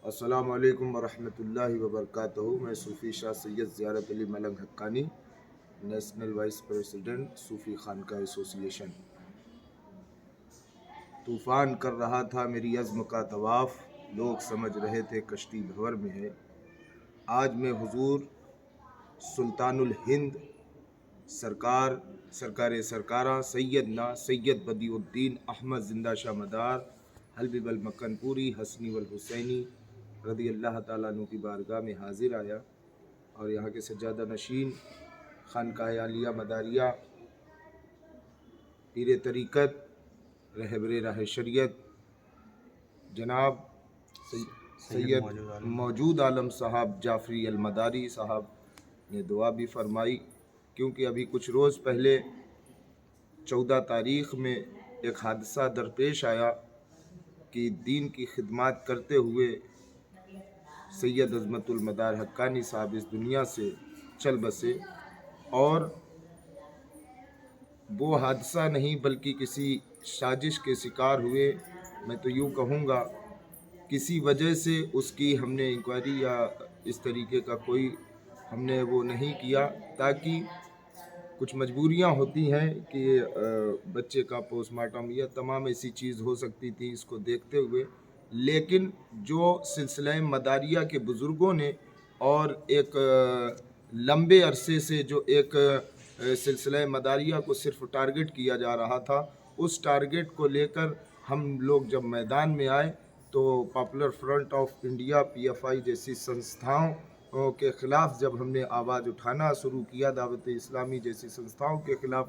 अस्सलाम वालेकुम वरहमतुल्लाहि वबरकातुहू। मैं सूफ़ी शाह सैयद ज़ियारत अली मलंग हक्कानी, नेशनल वाइस प्रेसिडेंट सूफ़ी खानका एसोसिएशन। तूफ़ान कर रहा था मेरी अज़्म का तवाफ़, लोग समझ रहे थे कश्ती भंवर में है। आज मैं हुजूर सुल्तानुल हिंद सरकार सरकारा सैयदना सैयद बदिउद्दीन अहमद जिंदा शाह मदार हल्बी बल मक्कनपुरी हसनी वल हुसैनी रदी अल्लाह ताला अन्हु की बारगाह में हाजिर आया और यहाँ के सज्जादा नशीन खानकाह आलिया मदारिया पीर तरीक़त रहबरे राह शरीयत जनाब सैयद मौजूद आलम साहब जाफरी अल मदारी साहब ने दुआ भी फरमाई, क्योंकि अभी कुछ रोज़ पहले 14 तारीख़ में एक हादसा दरपेश आया कि दीन की खिदमत करते हुए सैयद अज़मतुल मदार हक्कानी साहब इस दुनिया से चल बसे। और वो हादसा नहीं बल्कि किसी साजिश के शिकार हुए। मैं तो यूँ कहूँगा किसी वजह से उसकी हमने इंक्वायरी या इस तरीके का कोई हमने वो नहीं किया, ताकि कुछ मजबूरियां होती हैं कि बच्चे का पोस्टमार्टम या तमाम ऐसी चीज़ हो सकती थी इसको देखते हुए। लेकिन जो सिलसिला मदारिया के बुज़ुर्गों ने और एक लंबे अरसे से जो एक सिलसिला मदारिया को सिर्फ टारगेट किया जा रहा था, उस टारगेट को लेकर हम लोग जब मैदान में आए तो popular front of India PFI जैसी संस्थाओं के ख़िलाफ़ जब हमने आवाज़ उठाना शुरू किया, दावत इस्लामी जैसी संस्थाओं के ख़िलाफ़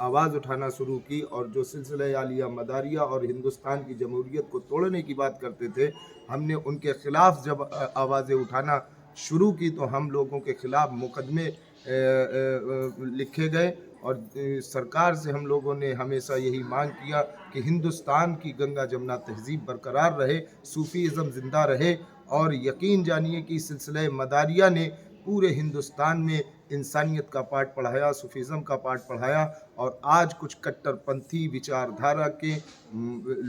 आवाज़ उठाना शुरू की, और जो सिलसिला आलिया मदारिया और हिंदुस्तान की जमहूरियत को तोड़ने की बात करते थे, हमने उनके ख़िलाफ़ जब आवाज़ें उठाना शुरू की तो हम लोगों के ख़िलाफ़ मुकदमे लिखे गए। और सरकार से हम लोगों ने हमेशा यही मांग किया कि हिंदुस्तान की गंगा जमुना तहज़ीब बरकरार रहे, सूफ़ीज़म ज़िंदा रहे। और यकीन जानिए कि सिलसिला मदारिया ने पूरे हिंदुस्तान में इंसानियत का पाठ पढ़ाया, सूफ़ीज़म का पाठ पढ़ाया। और आज कुछ कट्टरपंथी विचारधारा के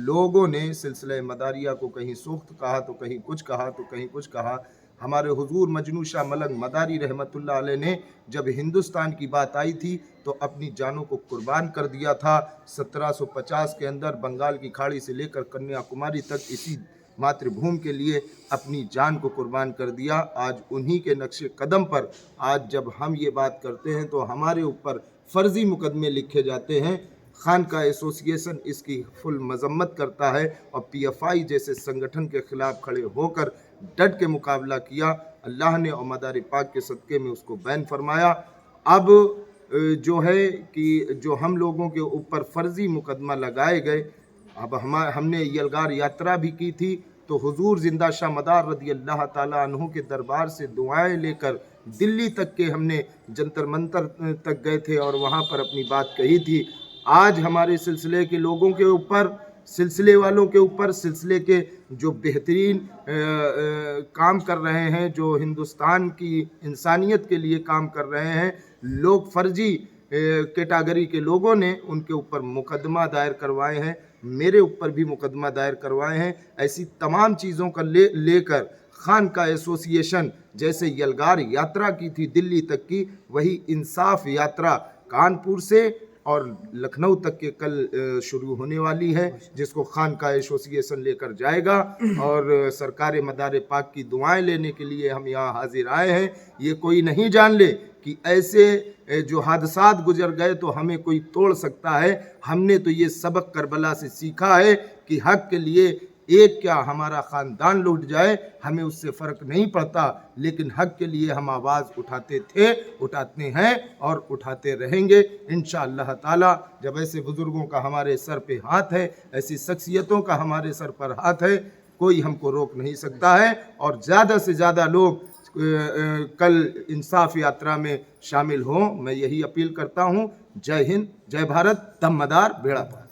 लोगों ने सिलसिला मदारिया को कहीं सूख्त कहा तो कहीं कुछ कहा तो कहीं कुछ कहा। हमारे हुजूर मजनू शाह मलंग मदारी रहमतुल्लाह अलैह ने जब हिंदुस्तान की बात आई थी तो अपनी जानों को कुर्बान कर दिया था। 1750 के अंदर बंगाल की खाड़ी से लेकर कन्याकुमारी तक इसी मातृभूमि के लिए अपनी जान को कुर्बान कर दिया। आज उन्हीं के नक्शे कदम पर आज जब हम ये बात करते हैं तो हमारे ऊपर फ़र्ज़ी मुकदमे लिखे जाते हैं। खानका एसोसिएशन इसकी फुल मजम्मत करता है और PFI जैसे संगठन के ख़िलाफ़ खड़े होकर डट के मुकाबला किया। अल्लाह ने और मदार पाक के सदक़े में उसको बैन फरमाया। अब जो है कि जो हम लोगों के ऊपर फ़र्ज़ी मुकदमा लगाए गए, अब हमने यलगार यात्रा भी की थी तो हुजूर जिंदा शाह मदार रदी अल्लाह ताला अन्हु के दरबार से दुआएं लेकर दिल्ली तक के हमने जंतर मंतर तक गए थे और वहाँ पर अपनी बात कही थी। आज हमारे सिलसिले के लोगों के ऊपर, सिलसिले वालों के ऊपर, सिलसिले के जो बेहतरीन काम कर रहे हैं, जो हिंदुस्तान की इंसानियत के लिए काम कर रहे हैं, लोग फ़र्जी कैटेगरी के लोगों ने उनके ऊपर मुकदमा दायर करवाए हैं, मेरे ऊपर भी मुकदमा दायर करवाए हैं। ऐसी तमाम चीज़ों का लेकर खानका एसोसिएशन जैसे यलगार यात्रा की थी दिल्ली तक की, वही इंसाफ यात्रा कानपुर से और लखनऊ तक के कल शुरू होने वाली है, जिसको खानका एसोसिएशन लेकर जाएगा। और सरकार मदार पाक की दुआएं लेने के लिए हम यहाँ हाजिर आए हैं। ये कोई नहीं जान ले कि ऐसे जो हादसात गुजर गए तो हमें कोई तोड़ सकता है। हमने तो ये सबक करबला से सीखा है कि हक के लिए एक क्या हमारा ख़ानदान लूट जाए, हमें उससे फ़र्क नहीं पड़ता, लेकिन हक के लिए हम आवाज़ उठाते थे, उठाते हैं और उठाते रहेंगे इंशाअल्लाह ताला। जब ऐसे बुज़ुर्गों का हमारे सर पे हाथ है, ऐसी शख्सियतों का हमारे सर पर हाथ है, कोई हमको रोक नहीं सकता है। और ज़्यादा से ज़्यादा लोग कल इंसाफ यात्रा में शामिल हों, मैं यही अपील करता हूँ। जय हिंद, जय भारत, दम मदार बेड़ा पार।